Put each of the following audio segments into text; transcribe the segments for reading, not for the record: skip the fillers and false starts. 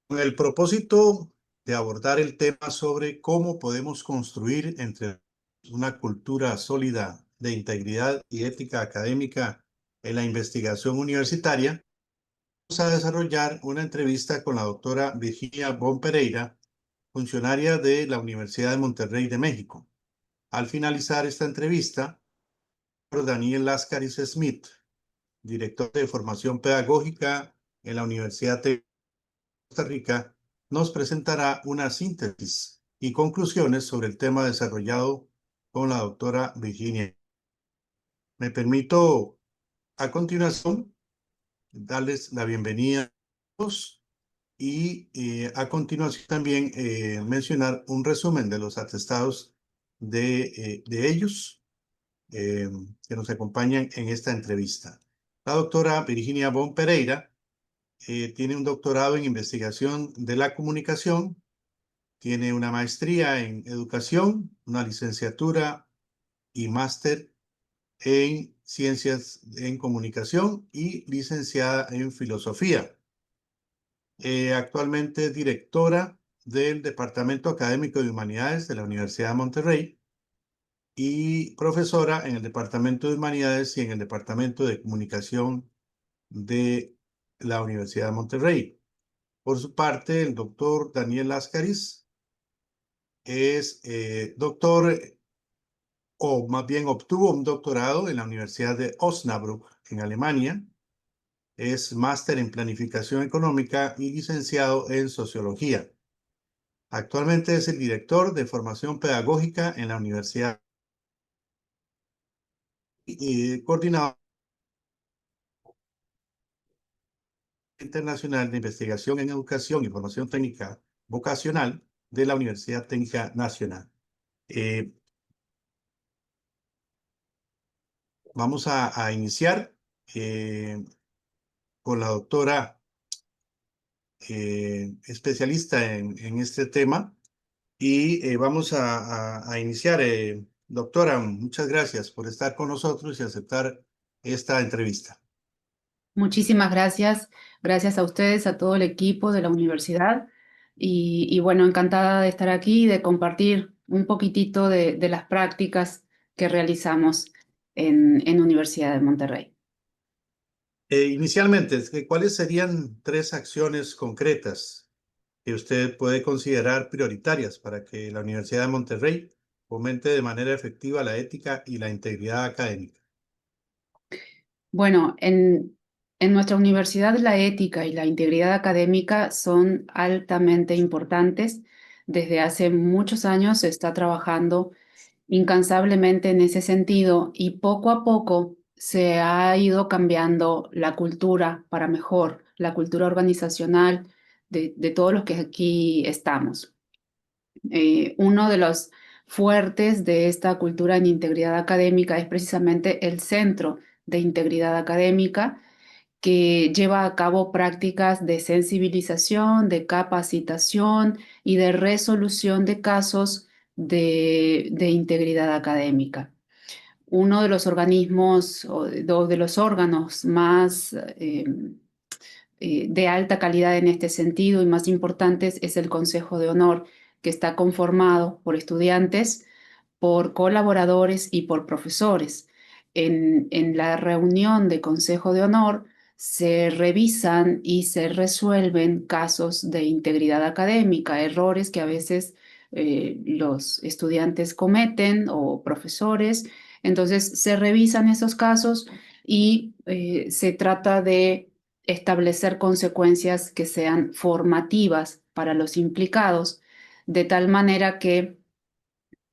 Con el propósito de abordar el tema sobre cómo podemos construir entre una cultura sólida de integridad y ética académica en la investigación universitaria, vamos a desarrollar una entrevista con la doctora Virginia Bon Pereira, funcionaria de la Universidad de Monterrey de México. Al finalizar esta entrevista, por Daniel Láscaris Smith, director de formación pedagógica en la Universidad de Costa Rica, nos presentará una síntesis y conclusiones sobre el tema desarrollado con la doctora Virginia. Me permito a continuación darles la bienvenida a todos y a continuación también mencionar un resumen de los atestados de ellos eh, que nos acompañan en esta entrevista. La doctora Virginia Bon Pereira tiene un doctorado en investigación de la comunicación. Tiene una maestría en educación, una licenciatura y máster en ciencias en comunicación y licenciada en filosofía. Actualmente es directora del Departamento Académico de Humanidades de la Universidad de Monterrey y profesora en el Departamento de Humanidades y en el Departamento de Comunicación de la Universidad de Monterrey. Por su parte, el doctor Daniel Láscaris es doctor, o más bien obtuvo un doctorado en la Universidad de Osnabrück, en Alemania. Es máster en planificación económica y licenciado en sociología. Actualmente es el director de formación pedagógica en la Universidad y coordinador internacional de investigación en educación y formación técnica vocacional de la Universidad Técnica Nacional. Eh, Vamos a iniciar con la doctora especialista en este tema y vamos a iniciar. Doctora, muchas gracias por estar con nosotros y aceptar esta entrevista. Muchísimas gracias. Gracias a ustedes, a todo el equipo de la universidad. Y bueno, encantada de estar aquí y de compartir un poquitito de las prácticas que realizamos en Universidad de Monterrey. Inicialmente, ¿cuáles serían tres acciones concretas que usted puede considerar prioritarias para que la Universidad de Monterrey fomente de manera efectiva la ética y la integridad académica? Bueno, en nuestra universidad la ética y la integridad académica son altamente importantes. Desde hace muchos años se está trabajando incansablemente en ese sentido y poco a poco se ha ido cambiando la cultura para mejor, la cultura organizacional de todos los que aquí estamos. Uno de los fuertes de esta cultura en integridad académica es precisamente el Centro de Integridad Académica, que lleva a cabo prácticas de sensibilización, de capacitación y de resolución de casos de integridad académica. Uno de los organismos o de los órganos más de alta calidad en este sentido y más importantes es el Consejo de Honor, que está conformado por estudiantes, por colaboradores y por profesores. En la reunión de Consejo de Honor se revisan y se resuelven casos de integridad académica, errores que a veces los estudiantes cometen o profesores. Entonces se revisan esos casos y se trata de establecer consecuencias que sean formativas para los implicados, de tal manera que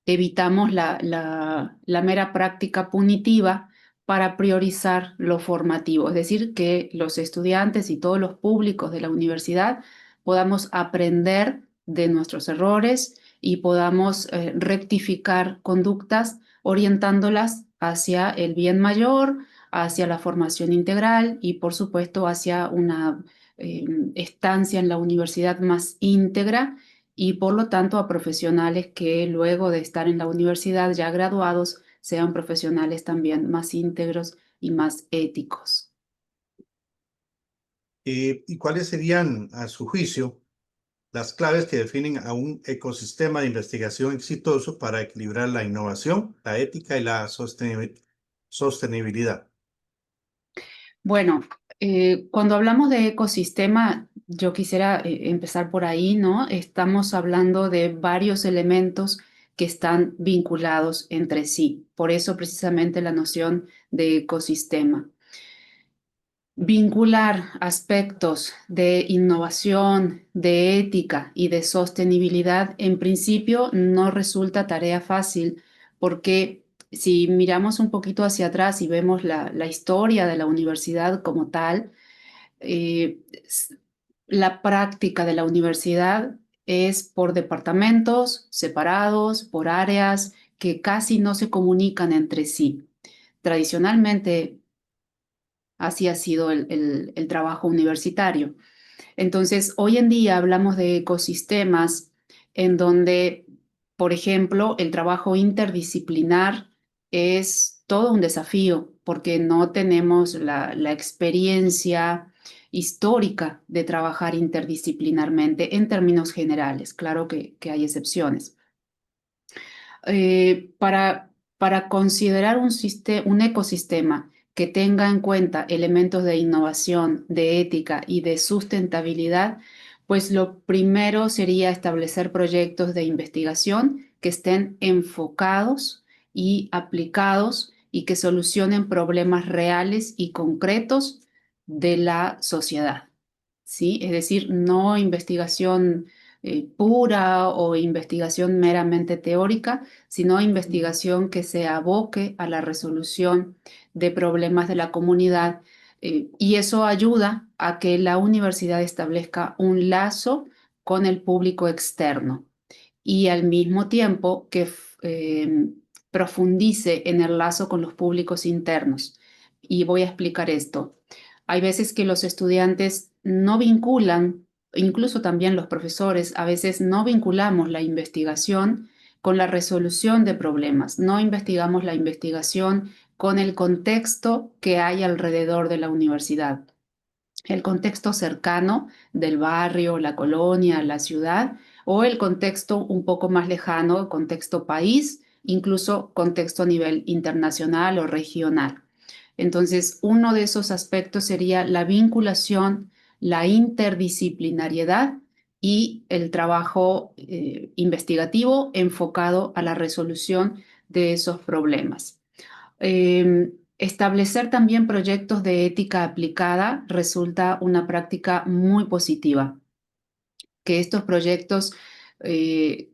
evitamos la mera práctica punitiva para priorizar lo formativo, es decir, que los estudiantes y todos los públicos de la universidad podamos aprender de nuestros errores y podamos rectificar conductas orientándolas hacia el bien mayor, hacia la formación integral y, por supuesto, hacia una estancia en la universidad más íntegra y por lo tanto a profesionales que luego de estar en la universidad ya graduados sean profesionales también más íntegros y más éticos. ¿Y cuáles serían, a su juicio, las claves que definen a un ecosistema de investigación exitoso para equilibrar la innovación, la ética y la sostenibilidad. Bueno, cuando hablamos de ecosistema, yo quisiera empezar por ahí, ¿no? Estamos hablando de varios elementos que están vinculados entre sí. Por eso precisamente la noción de ecosistema. Vincular aspectos de innovación, de ética y de sostenibilidad, en principio no resulta tarea fácil porque si miramos un poquito hacia atrás y vemos la historia de la universidad como tal, eh, la práctica de la universidad es por departamentos separados, por áreas que casi no se comunican entre sí. Tradicionalmente, así ha sido el trabajo universitario. Entonces, hoy en día hablamos de ecosistemas en donde, por ejemplo, el trabajo interdisciplinar es todo un desafío porque no tenemos la experiencia histórica de trabajar interdisciplinarmente en términos generales. Claro que hay excepciones. Para considerar un ecosistema que tenga en cuenta elementos de innovación, de ética y de sustentabilidad, pues lo primero sería establecer proyectos de investigación que estén enfocados y aplicados y que solucionen problemas reales y concretos de la sociedad. ¿Sí? Es decir, no investigación pura o investigación meramente teórica, sino investigación que se aboque a la resolución de problemas de la comunidad. Y eso ayuda a que la universidad establezca un lazo con el público externo y al mismo tiempo que profundice en el lazo con los públicos internos. Y voy a explicar esto. Hay veces que los estudiantes no vinculan, incluso también los profesores, a veces no vinculamos la investigación con la resolución de problemas, no investigamos la investigación con el contexto que hay alrededor de la universidad, el contexto cercano del barrio, la colonia, la ciudad, o el contexto un poco más lejano, contexto país, incluso contexto a nivel internacional o regional. Entonces, uno de esos aspectos sería la vinculación, la interdisciplinariedad y el trabajo investigativo enfocado a la resolución de esos problemas. Establecer también proyectos de ética aplicada resulta una práctica muy positiva. Que estos proyectos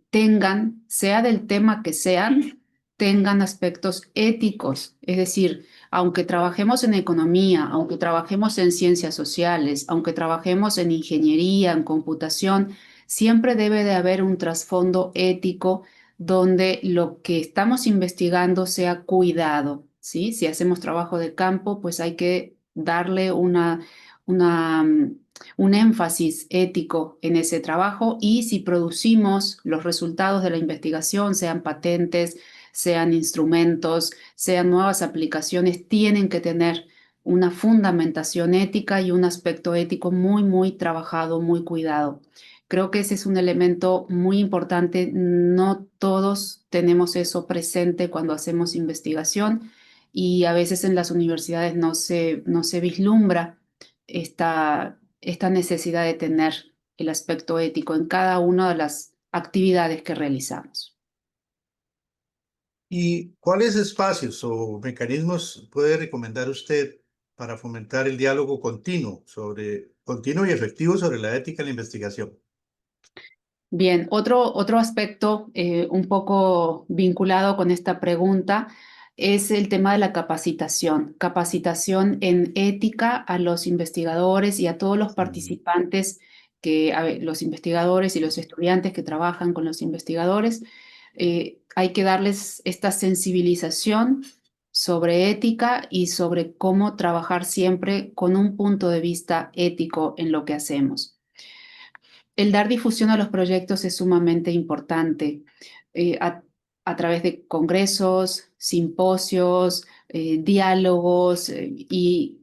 tengan, sea del tema que sean, tengan aspectos éticos. Es decir, aunque trabajemos en economía, aunque trabajemos en ciencias sociales, aunque trabajemos en ingeniería, en computación, siempre debe de haber un trasfondo ético donde lo que estamos investigando sea cuidado, ¿sí? Si hacemos trabajo de campo, pues hay que darle una un énfasis ético en ese trabajo y si producimos los resultados de la investigación, sean patentes, sean instrumentos, sean nuevas aplicaciones, tienen que tener una fundamentación ética y un aspecto ético muy, muy trabajado, muy cuidado. Creo que ese es un elemento muy importante. No todos tenemos eso presente cuando hacemos investigación y a veces en las universidades no se vislumbra esta necesidad de tener el aspecto ético en cada una de las actividades que realizamos. ¿Y cuáles espacios o mecanismos puede recomendar usted para fomentar el diálogo continuo y efectivo sobre la ética en la investigación? Bien, otro aspecto un poco vinculado con esta pregunta es el tema de la capacitación. Capacitación en ética a los investigadores y a todos los Ujú. participantes, los investigadores y los estudiantes que trabajan con los investigadores. Hay que darles esta sensibilización sobre ética y sobre cómo trabajar siempre con un punto de vista ético en lo que hacemos. El dar difusión a los proyectos es sumamente importante eh, a, a través de congresos, simposios, diálogos y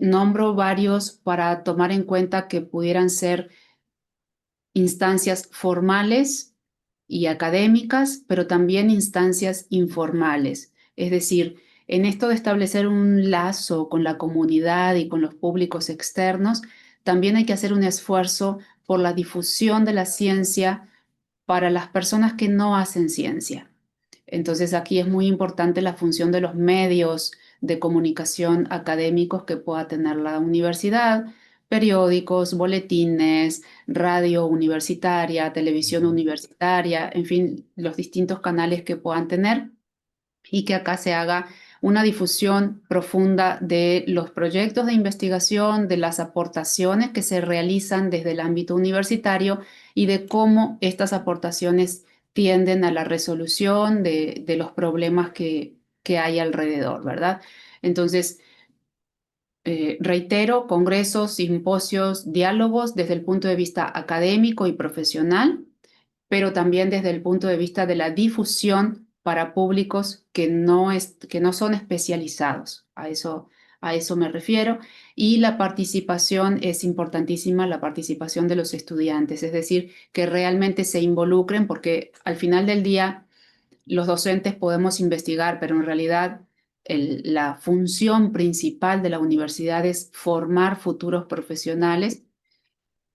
nombro varios para tomar en cuenta que pudieran ser instancias formales y académicas, pero también instancias informales. Es decir, en esto de establecer un lazo con la comunidad y con los públicos externos, también hay que hacer un esfuerzo por la difusión de la ciencia para las personas que no hacen ciencia. Entonces aquí es muy importante la función de los medios de comunicación académicos que pueda tener la universidad, periódicos, boletines, radio universitaria, televisión Ujú. universitaria, en fin, los distintos canales que puedan tener y que acá se haga una difusión profunda de los proyectos de investigación, de las aportaciones que se realizan desde el ámbito universitario y de cómo estas aportaciones tienden a la resolución de los problemas que hay alrededor, ¿verdad? Entonces, reitero, congresos, simposios, diálogos desde el punto de vista académico y profesional, pero también desde el punto de vista de la difusión para públicos que no son especializados. A eso me refiero. Y la participación es importantísima, la participación de los estudiantes, es decir, que realmente se involucren, porque al final del día los docentes podemos investigar, pero en realidad la función principal de la universidad es formar futuros profesionales.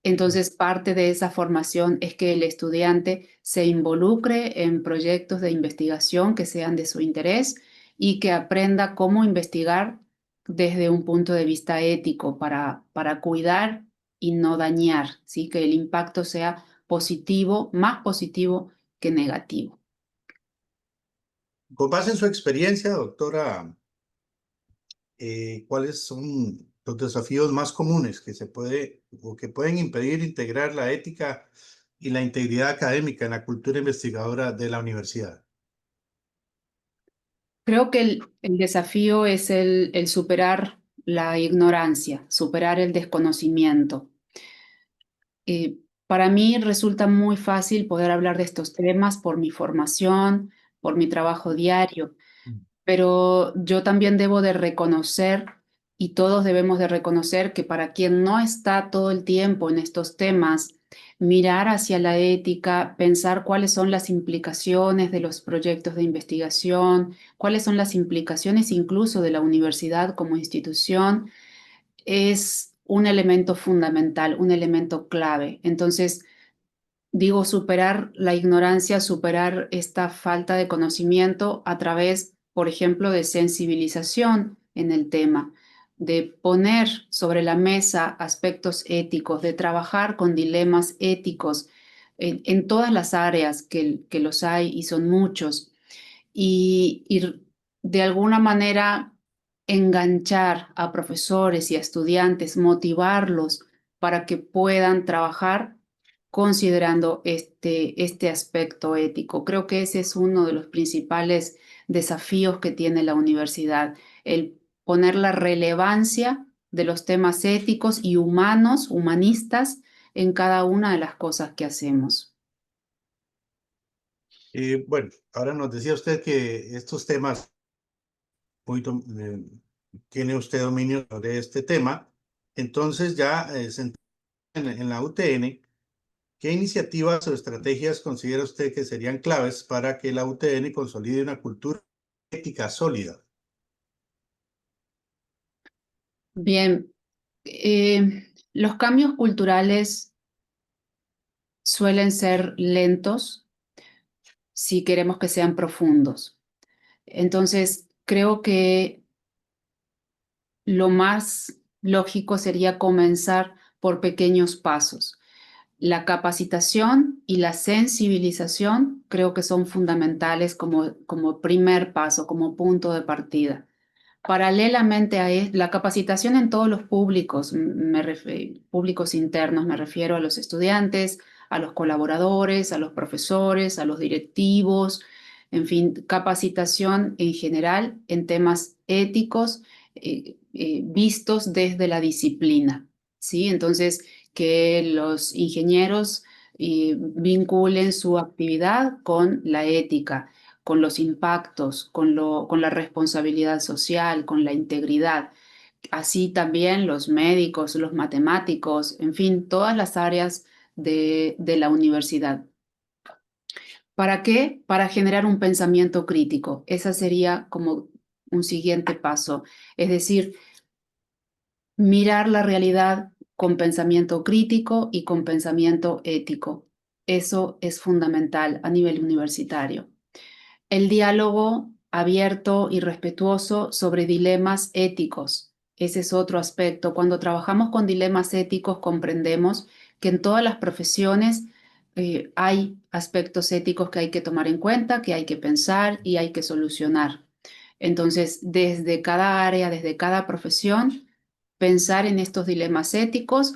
Entonces, parte de esa formación es que el estudiante se involucre en proyectos de investigación que sean de su interés y que aprenda cómo investigar desde un punto de vista ético para cuidar y no dañar, ¿sí? Que el impacto sea positivo, más positivo que negativo. Con base en su experiencia, doctora, ¿cuáles son los desafíos más comunes que se puede o que pueden impedir integrar la ética y la integridad académica en la cultura investigadora de la universidad? Creo que el desafío es el superar la ignorancia, superar el desconocimiento. Para mí resulta muy fácil poder hablar de estos temas por mi formación, por mi trabajo diario, pero yo también debo de reconocer, y todos debemos de reconocer, que para quien no está todo el tiempo en estos temas, mirar hacia la ética, pensar cuáles son las implicaciones de los proyectos de investigación, cuáles son las implicaciones incluso de la universidad como institución, es un elemento fundamental, un elemento clave. Entonces, digo, superar la ignorancia, superar esta falta de conocimiento a través, por ejemplo, de sensibilización en el tema, de poner sobre la mesa aspectos éticos, de trabajar con dilemas éticos en todas las áreas que los hay y son muchos y de alguna manera enganchar a profesores y a estudiantes, motivarlos para que puedan trabajar considerando este aspecto ético. Creo que ese es uno de los principales desafíos que tiene la universidad, el poner la relevancia de los temas éticos y humanos, humanistas, en cada una de las cosas que hacemos. Bueno, ahora nos decía usted que estos temas, muy tiene usted dominio sobre este tema, entonces ya en la UTN, ¿qué iniciativas o estrategias considera usted que serían claves para que la UTN consolide una cultura ética sólida? Bien, los cambios culturales suelen ser lentos si queremos que sean profundos. Entonces, creo que lo más lógico sería comenzar por pequeños pasos. La capacitación y la sensibilización creo que son fundamentales como primer paso, como punto de partida. Paralelamente a la capacitación en todos los públicos, públicos internos, me refiero a los estudiantes, a los colaboradores, a los profesores, a los directivos, en fin, capacitación en general en temas éticos vistos desde la disciplina, ¿sí? Entonces, que los ingenieros vinculen su actividad con la ética, con los impactos, con la responsabilidad social, con la integridad. Así también los médicos, los matemáticos, en fin, todas las áreas de la universidad. ¿Para qué? Para generar un pensamiento crítico. Ese sería como un siguiente paso. Es decir, mirar la realidad con pensamiento crítico y con pensamiento ético. Eso es fundamental a nivel universitario. El diálogo abierto y respetuoso sobre dilemas éticos. Ese es otro aspecto. Cuando trabajamos con dilemas éticos, comprendemos que en todas las profesiones hay aspectos éticos que hay que tomar en cuenta, que hay que pensar y hay que solucionar. Entonces, desde cada área, desde cada profesión, pensar en estos dilemas éticos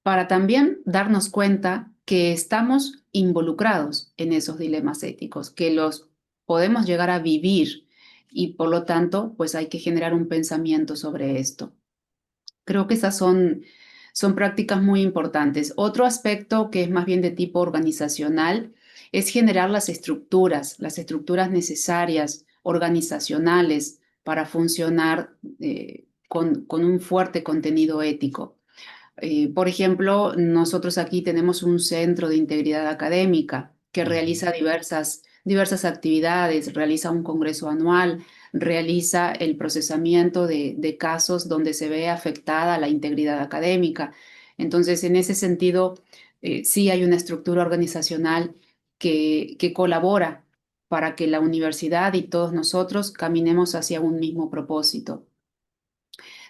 para también darnos cuenta que estamos involucrados en esos dilemas éticos, que los podemos llegar a vivir y por lo tanto, pues hay que generar un pensamiento sobre esto. Creo que esas son prácticas muy importantes. Otro aspecto que es más bien de tipo organizacional es generar las estructuras necesarias, organizacionales, para funcionar con un fuerte contenido ético. Por ejemplo, nosotros aquí tenemos un centro de integridad académica que Ujú. realiza diversas actividades, realiza un congreso anual, realiza el procesamiento de casos donde se ve afectada la integridad académica. Entonces, en ese sentido, sí hay una estructura organizacional que colabora para que la universidad y todos nosotros caminemos hacia un mismo propósito.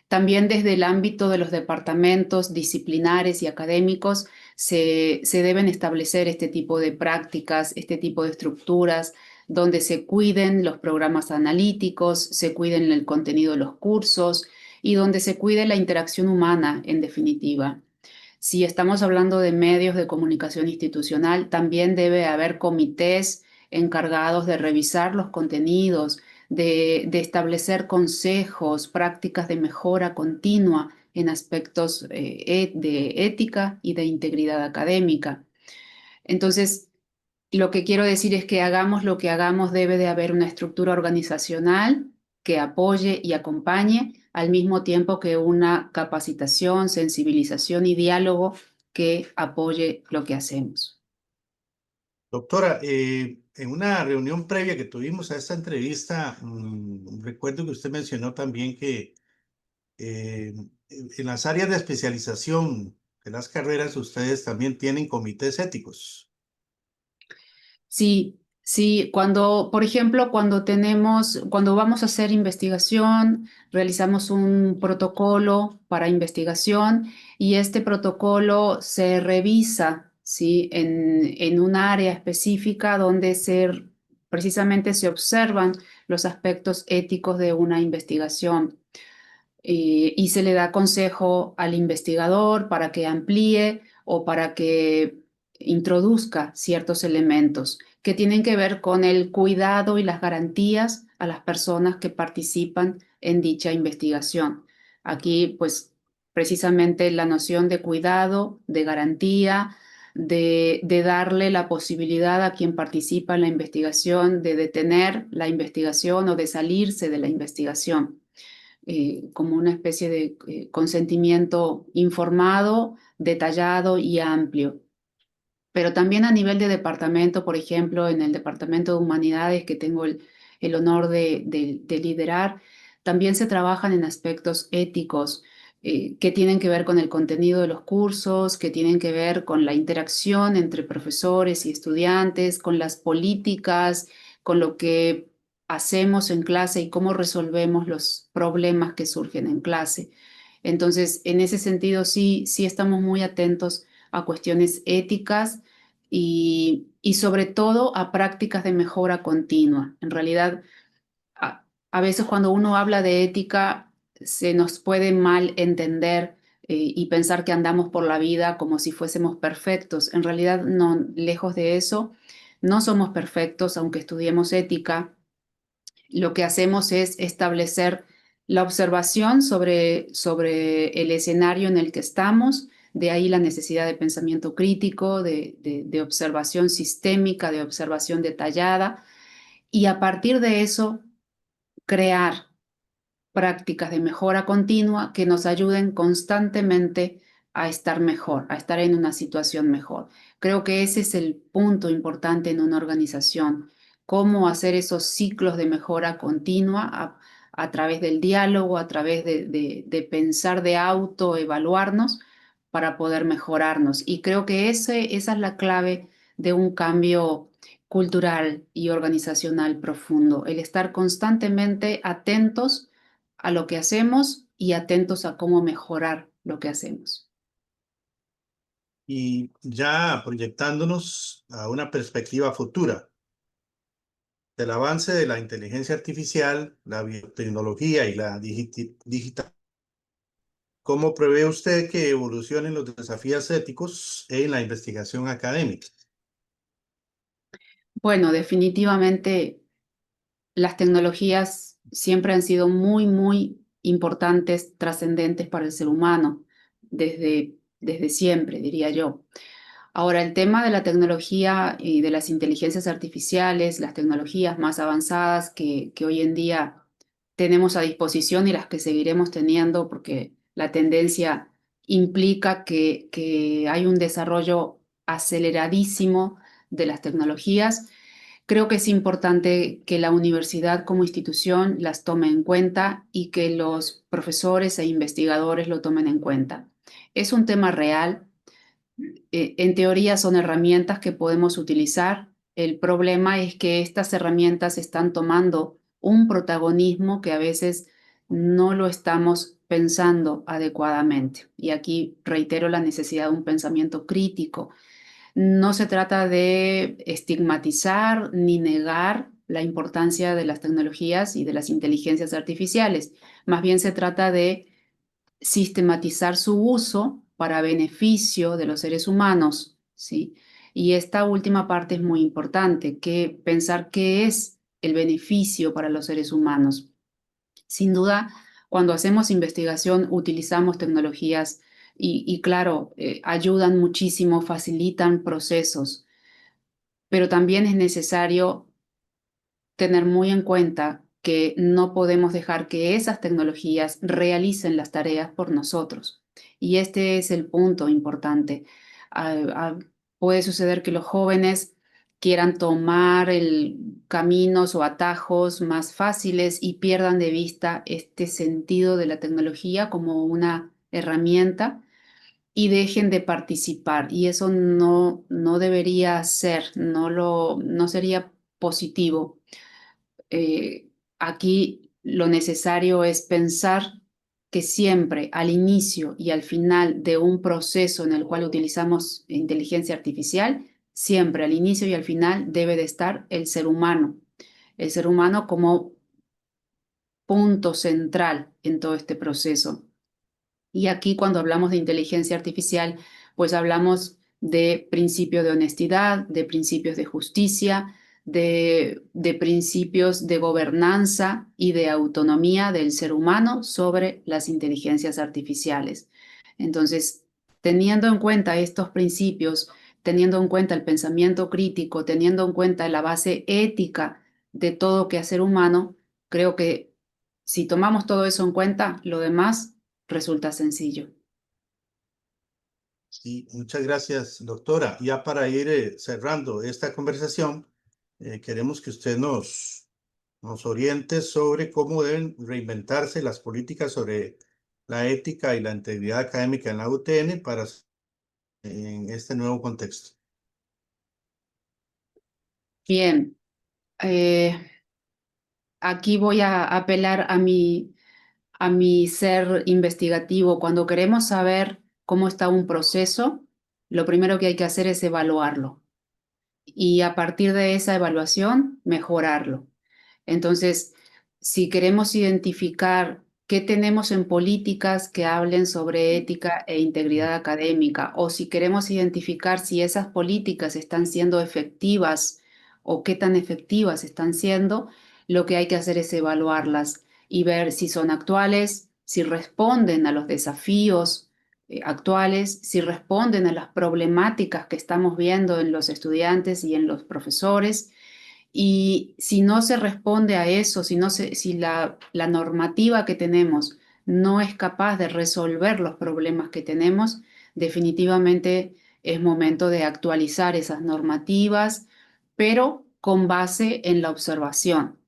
También desde el ámbito de los departamentos disciplinares y académicos se deben establecer este tipo de prácticas, este tipo de estructuras, donde se cuiden los programas analíticos, se cuiden el contenido de los cursos y donde se cuide la interacción humana, en definitiva. Si estamos hablando de medios de comunicación institucional, también debe haber comités encargados de revisar los contenidos, de establecer consejos, prácticas de mejora continua en aspectos de ética y de integridad académica. Entonces, lo que quiero decir es que hagamos lo que hagamos, debe de haber una estructura organizacional que apoye y acompañe, al mismo tiempo que una capacitación, sensibilización y diálogo que apoye lo que hacemos. Doctora, en una reunión previa que tuvimos a esta entrevista, recuerdo que usted mencionó también que en las áreas de especialización de las carreras ustedes también tienen comités éticos. Sí, sí, cuando, por ejemplo, cuando vamos a hacer investigación, realizamos un protocolo para investigación y este protocolo se revisa, ¿sí? En un área específica donde precisamente se observan los aspectos éticos de una investigación y se le da consejo al investigador para que amplíe o para que introduzca ciertos elementos que tienen que ver con el cuidado y las garantías a las personas que participan en dicha investigación. Aquí, pues, precisamente la noción de cuidado, de garantía, de darle la posibilidad a quien participa en la investigación de detener la investigación o de salirse de la investigación como una especie de consentimiento informado, detallado y amplio. Pero también a nivel de departamento, por ejemplo, en el Departamento de Humanidades que tengo el honor de liderar, también se trabajan en aspectos éticos que tienen que ver con el contenido de los cursos, que tienen que ver con la interacción entre profesores y estudiantes, con las políticas, con lo que hacemos en clase y cómo resolvemos los problemas que surgen en clase. Entonces, en ese sentido, sí estamos muy atentos a cuestiones éticas y sobre todo a prácticas de mejora continua. En realidad, a veces cuando uno habla de ética, se nos puede mal entender y pensar que andamos por la vida como si fuésemos perfectos. En realidad, no, lejos de eso, no somos perfectos, aunque estudiemos ética. Lo que hacemos es establecer la observación sobre el escenario en el que estamos, de ahí la necesidad de pensamiento crítico, de observación sistémica, de observación detallada, y a partir de eso crear prácticas de mejora continua que nos ayuden constantemente a estar mejor, a estar en una situación mejor. Creo que ese es el punto importante en una organización, cómo hacer esos ciclos de mejora continua a través del diálogo, a través de pensar, de autoevaluarnos para poder mejorarnos. Y creo que esa es la clave de un cambio cultural y organizacional profundo, el estar constantemente atentos a lo que hacemos y atentos a cómo mejorar lo que hacemos. Y ya proyectándonos a una perspectiva futura del avance de la inteligencia artificial, la biotecnología y la digital, ¿cómo prevé usted que evolucionen los desafíos éticos en la investigación académica? Bueno, definitivamente las tecnologías siempre han sido muy, muy importantes, trascendentes para el ser humano, desde siempre, diría yo. Ahora, el tema de la tecnología y de las inteligencias artificiales, las tecnologías más avanzadas que hoy en día tenemos a disposición y las que seguiremos teniendo, porque la tendencia implica que hay un desarrollo aceleradísimo de las tecnologías. Creo que es importante que la universidad como institución las tome en cuenta y que los profesores e investigadores lo tomen en cuenta. Es un tema real. En teoría son herramientas que podemos utilizar. El problema es que estas herramientas están tomando un protagonismo que a veces no lo estamos pensando adecuadamente. Y aquí reitero la necesidad de un pensamiento crítico. No se trata de estigmatizar ni negar la importancia de las tecnologías y de las inteligencias artificiales. Más bien se trata de sistematizar su uso para beneficio de los seres humanos, ¿sí? Y esta última parte es muy importante, que pensar qué es el beneficio para los seres humanos. Sin duda, cuando hacemos investigación utilizamos tecnologías y claro, ayudan muchísimo, facilitan procesos, pero también es necesario tener muy en cuenta que no podemos dejar que esas tecnologías realicen las tareas por nosotros. Y este es el punto importante. Ah, ah, Puede suceder que los jóvenes quieran tomar caminos o atajos más fáciles y pierdan de vista este sentido de la tecnología como una herramienta y dejen de participar. Y eso no debería ser, no sería positivo. Aquí lo necesario es pensar que siempre al inicio y al final de un proceso en el cual utilizamos inteligencia artificial, siempre al inicio y al final debe de estar el ser humano como punto central en todo este proceso. Y aquí cuando hablamos de inteligencia artificial, pues hablamos de principios de honestidad, de principios de justicia, de principios de gobernanza y de autonomía del ser humano sobre las inteligencias artificiales. Entonces, teniendo en cuenta estos principios, teniendo en cuenta el pensamiento crítico, teniendo en cuenta la base ética de todo quehacer humano, creo que si tomamos todo eso en cuenta, lo demás resulta sencillo. Sí, muchas gracias, doctora. Ya para ir cerrando esta conversación, queremos que usted nos oriente sobre cómo deben reinventarse las políticas sobre la ética y la integridad académica en la UTN en este nuevo contexto. Bien, eh, aquí voy a apelar a mi ser investigativo. Cuando queremos saber cómo está un proceso, lo primero que hay que hacer es evaluarlo y a partir de esa evaluación, mejorarlo. Entonces, si queremos identificar qué tenemos en políticas que hablen sobre ética e integridad académica, o si queremos identificar si esas políticas están siendo efectivas o qué tan efectivas están siendo, lo que hay que hacer es evaluarlas y ver si son actuales, si responden a los desafíos actuales, si responden a las problemáticas que estamos viendo en los estudiantes y en los profesores. Y si no se responde a eso, si la normativa que tenemos no es capaz de resolver los problemas que tenemos, definitivamente es momento de actualizar esas normativas, pero con base en la observación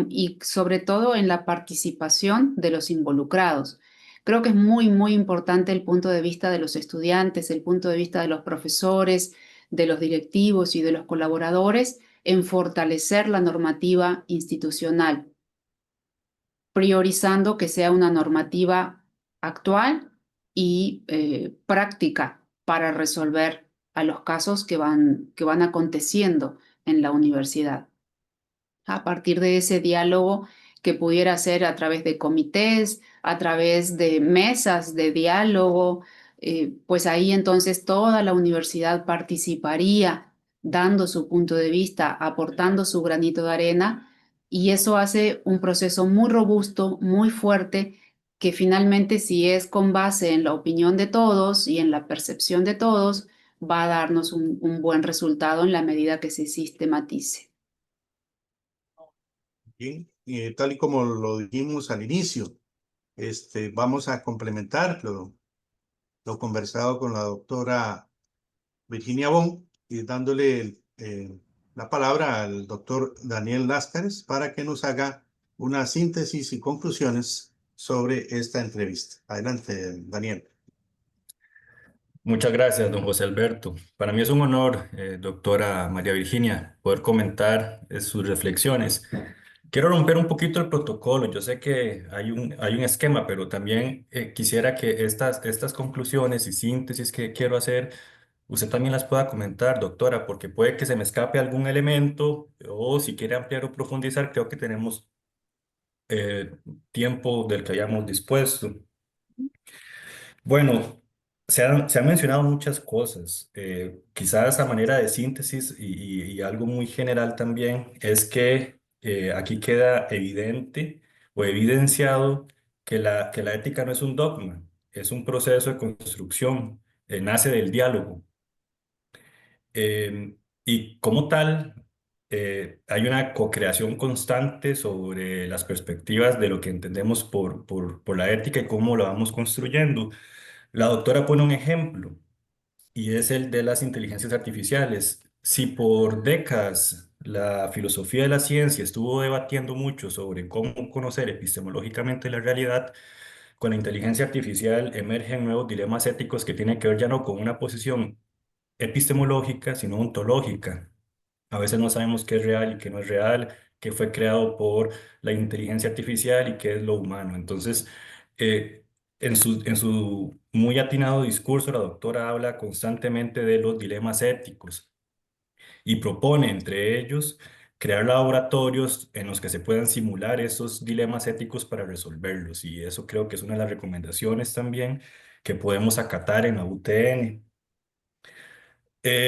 y sobre todo en la participación de los involucrados. Creo que es muy, muy importante el punto de vista de los estudiantes, el punto de vista de los profesores, de los directivos y de los colaboradores en fortalecer la normativa institucional, priorizando que sea una normativa actual y práctica para resolver a los casos que van aconteciendo en la universidad. A partir de ese diálogo que pudiera ser a través de comités, a través de mesas de diálogo, pues ahí entonces toda la universidad participaría dando su punto de vista, aportando su granito de arena, y eso hace un proceso muy robusto, muy fuerte, que finalmente, si es con base en la opinión de todos y en la percepción de todos, va a darnos un buen resultado en la medida que se sistematice. Bien, tal y como lo dijimos al inicio, vamos a complementar lo conversado con la doctora Virginia Bon y dándole la palabra al doctor Daniel Láscares para que nos haga una síntesis y conclusiones sobre esta entrevista. Adelante, Daniel. Muchas gracias, don José Alberto. Para mí es un honor, doctora María Virginia, poder comentar sus reflexiones. Quiero romper un poquito el protocolo. Yo sé que hay un esquema, pero también quisiera que estas conclusiones y síntesis que quiero hacer, usted también las pueda comentar, doctora, porque puede que se me escape algún elemento o si quiere ampliar o profundizar, creo que tenemos eh, tiempo del que hayamos dispuesto. Bueno, se han mencionado muchas cosas. Quizás a manera de síntesis y algo muy general también es que aquí queda evidente o evidenciado que la ética no es un dogma, es un proceso de construcción, nace del diálogo. Y como tal, hay una co-creación constante sobre las perspectivas de lo que entendemos por la ética y cómo lo vamos construyendo. La doctora pone un ejemplo y es el de las inteligencias artificiales. Si por décadas la filosofía de la ciencia estuvo debatiendo mucho sobre cómo conocer epistemológicamente la realidad, con la inteligencia artificial emergen nuevos dilemas éticos que tienen que ver ya no con una posición epistemológica, sino ontológica. A veces no sabemos qué es real y qué no es real, qué fue creado por la inteligencia artificial y qué es lo humano. Entonces, eh, en su muy atinado discurso, la doctora habla constantemente de los dilemas éticos y propone entre ellos crear laboratorios en los que se puedan simular esos dilemas éticos para resolverlos. Y eso creo que es una de las recomendaciones también que podemos acatar en la UTN.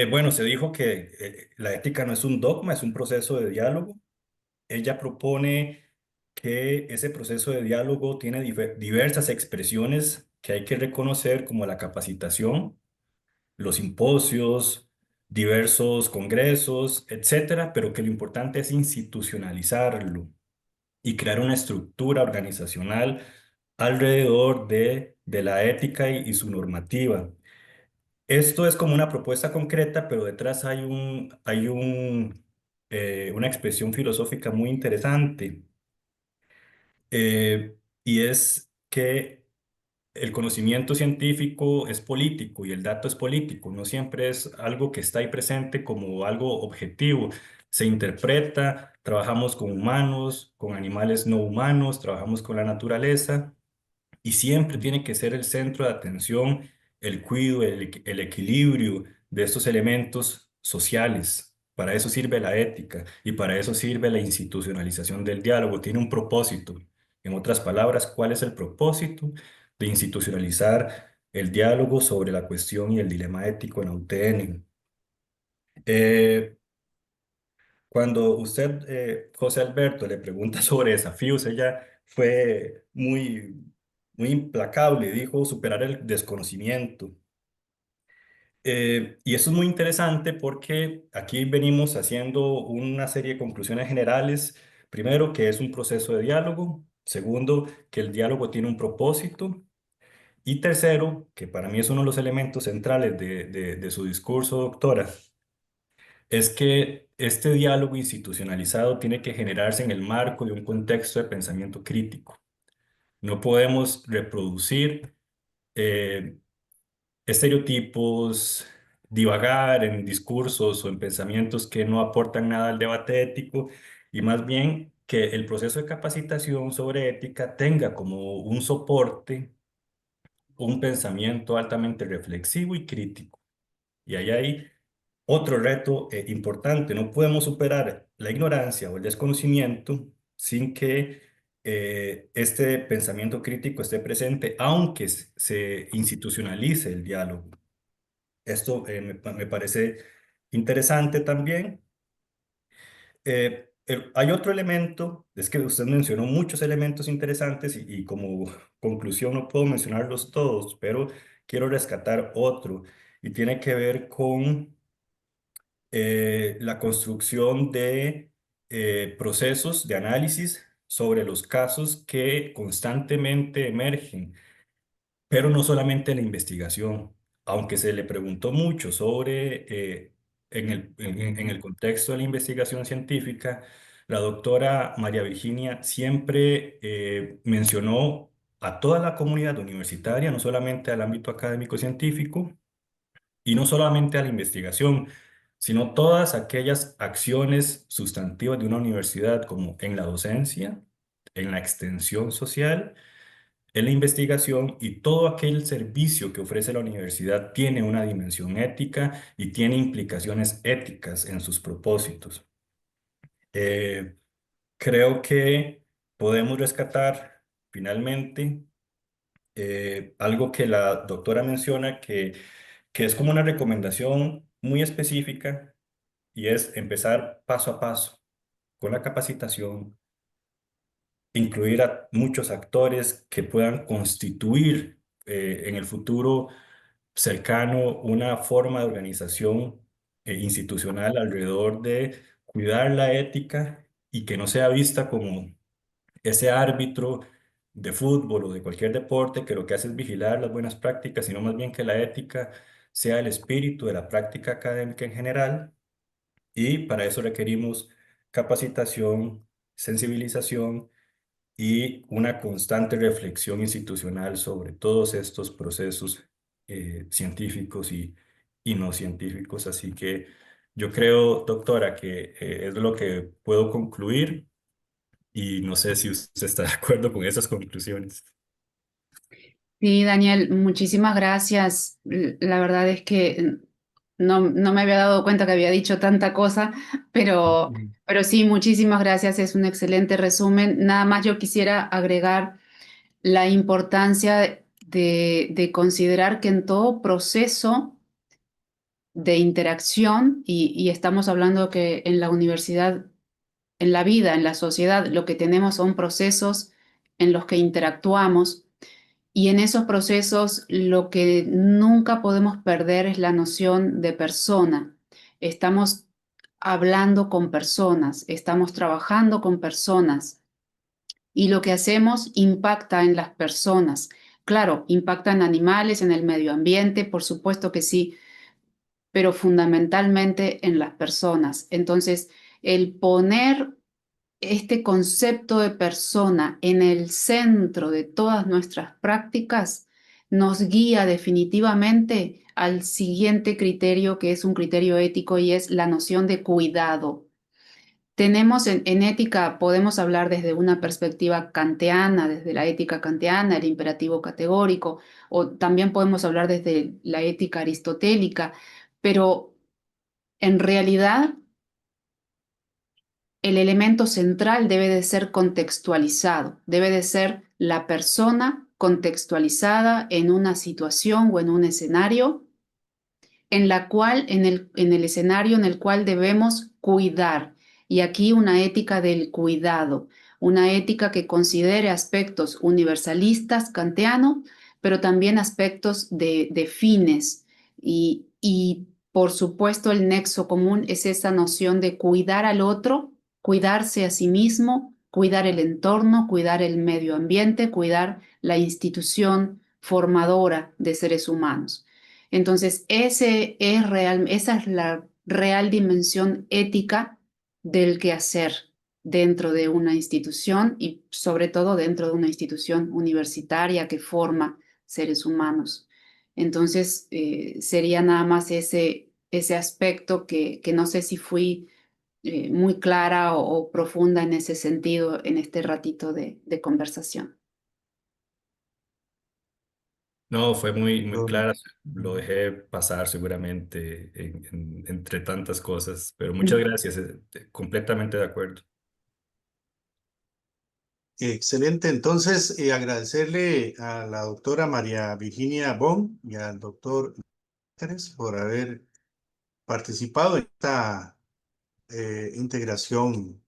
Bueno, se dijo que la ética no es un dogma, es un proceso de diálogo. Ella propone que ese proceso de diálogo tiene diversas expresiones que hay que reconocer, como la capacitación, los simposios, diversos congresos, etcétera, pero que lo importante es institucionalizarlo y crear una estructura organizacional alrededor de la ética y su normativa. Esto es como una propuesta concreta, pero detrás una expresión filosófica muy interesante, y es que el conocimiento científico es político y el dato es político, no siempre es algo que está ahí presente como algo objetivo. Se interpreta, trabajamos con humanos, con animales no humanos, trabajamos con la naturaleza. Y siempre tiene que ser el centro de atención el cuidado, el equilibrio de estos elementos sociales. Para eso sirve la ética y para eso sirve la institucionalización del diálogo. Tiene un propósito. En otras palabras, ¿cuál es el propósito de institucionalizar el diálogo sobre la cuestión y el dilema ético en la UTN? Eh, Cuando usted, José Alberto, le pregunta sobre desafíos, ella fue muy implacable, dijo superar el desconocimiento. Y eso es muy interesante porque aquí venimos haciendo una serie de conclusiones generales. Primero, que es un proceso de diálogo. Segundo, que el diálogo tiene un propósito. Y tercero, que para mí es uno de los elementos centrales de su discurso, doctora, es que este diálogo institucionalizado tiene que generarse en el marco de un contexto de pensamiento crítico. No podemos reproducir eh, estereotipos, divagar en discursos o en pensamientos que no aportan nada al debate ético y más bien que el proceso de capacitación sobre ética tenga como un soporte un pensamiento altamente reflexivo y crítico. Y ahí hay otro reto importante. No podemos superar la ignorancia o el desconocimiento sin que este pensamiento crítico esté presente, aunque se institucionalice el diálogo. Esto me parece interesante también. Hay otro elemento, es que usted mencionó muchos elementos interesantes y como conclusión no puedo mencionarlos todos, pero quiero rescatar otro y tiene que ver con la construcción de procesos de análisis sobre los casos que constantemente emergen, pero no solamente la investigación, aunque se le preguntó mucho sobre, en el contexto de la investigación científica, la doctora María Virginia siempre mencionó a toda la comunidad universitaria, no solamente al ámbito académico científico, y no solamente a la investigación, sino todas aquellas acciones sustantivas de una universidad, como en la docencia, en la extensión social, en la investigación y todo aquel servicio que ofrece la universidad tiene una dimensión ética y tiene implicaciones éticas en sus propósitos. Eh, Creo que podemos rescatar finalmente algo que la doctora menciona que es como una recomendación muy específica y es empezar paso a paso con la capacitación, incluir a muchos actores que puedan constituir en el futuro cercano una forma de organización institucional alrededor de cuidar la ética y que no sea vista como ese árbitro de fútbol o de cualquier deporte que lo que hace es vigilar las buenas prácticas, sino más bien que la ética sea el espíritu de la práctica académica en general, y para eso requerimos capacitación, sensibilización y una constante reflexión institucional sobre todos estos procesos científicos y no científicos. Así que yo creo, doctora, que es lo que puedo concluir y no sé si usted está de acuerdo con esas conclusiones. Sí, Daniel, muchísimas gracias. La verdad es que no me había dado cuenta que había dicho tanta cosa, pero sí, muchísimas gracias. Es un excelente resumen. Nada más yo quisiera agregar la importancia de considerar que en todo proceso de interacción, y estamos hablando que en la universidad, en la vida, en la sociedad, lo que tenemos son procesos en los que interactuamos. Y en esos procesos lo que nunca podemos perder es la noción de persona. Estamos hablando con personas, estamos trabajando con personas y lo que hacemos impacta en las personas. Claro, impacta en animales, en el medio ambiente, por supuesto que sí, pero fundamentalmente en las personas. Entonces, el poner este concepto de persona en el centro de todas nuestras prácticas nos guía definitivamente al siguiente criterio, que es un criterio ético, y es la noción de cuidado. Tenemos en ética, podemos hablar desde una perspectiva kantiana, desde la ética kantiana, el imperativo categórico, o también podemos hablar desde la ética aristotélica, pero en realidad el elemento central debe de ser contextualizado, debe de ser la persona contextualizada en una situación o en un escenario en la cual, en el escenario en el cual debemos cuidar. Y aquí una ética del cuidado, una ética que considere aspectos universalistas kantianos, pero también aspectos de fines. Y por supuesto el nexo común es esa noción de cuidar al otro, cuidarse a sí mismo, cuidar el entorno, cuidar el medio ambiente, cuidar la institución formadora de seres humanos. Entonces, esa es la real dimensión ética del quehacer dentro de una institución y sobre todo dentro de una institución universitaria que forma seres humanos. Entonces, sería nada más ese aspecto que no sé si fui muy clara o profunda en ese sentido en este ratito de conversación. No, fue muy Don- clara, lo dejé pasar seguramente entre tantas cosas, pero muchas gracias, completamente de acuerdo. Excelente. Entonces, agradecerle a la doctora María Virginia Bon y al doctor Pérez por haber participado en esta integración.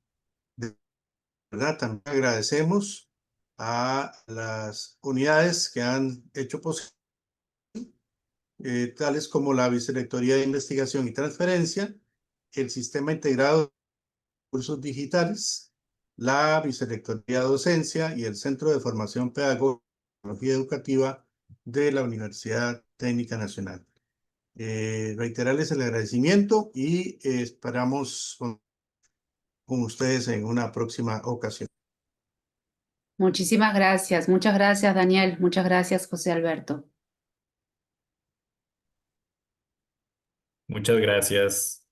De verdad, también agradecemos a las unidades que han hecho posible, tales como la Vicerrectoría de Investigación y Transferencia, el Sistema Integrado de Cursos Digitales, la Vicerrectoría de Docencia y el Centro de Formación Pedagógica y Tecnología Educativa de la Universidad Técnica Nacional. Reiterarles el agradecimiento y esperamos con ustedes en una próxima ocasión. Muchísimas gracias. Muchas gracias, Daniel. Muchas gracias, José Alberto. Muchas gracias.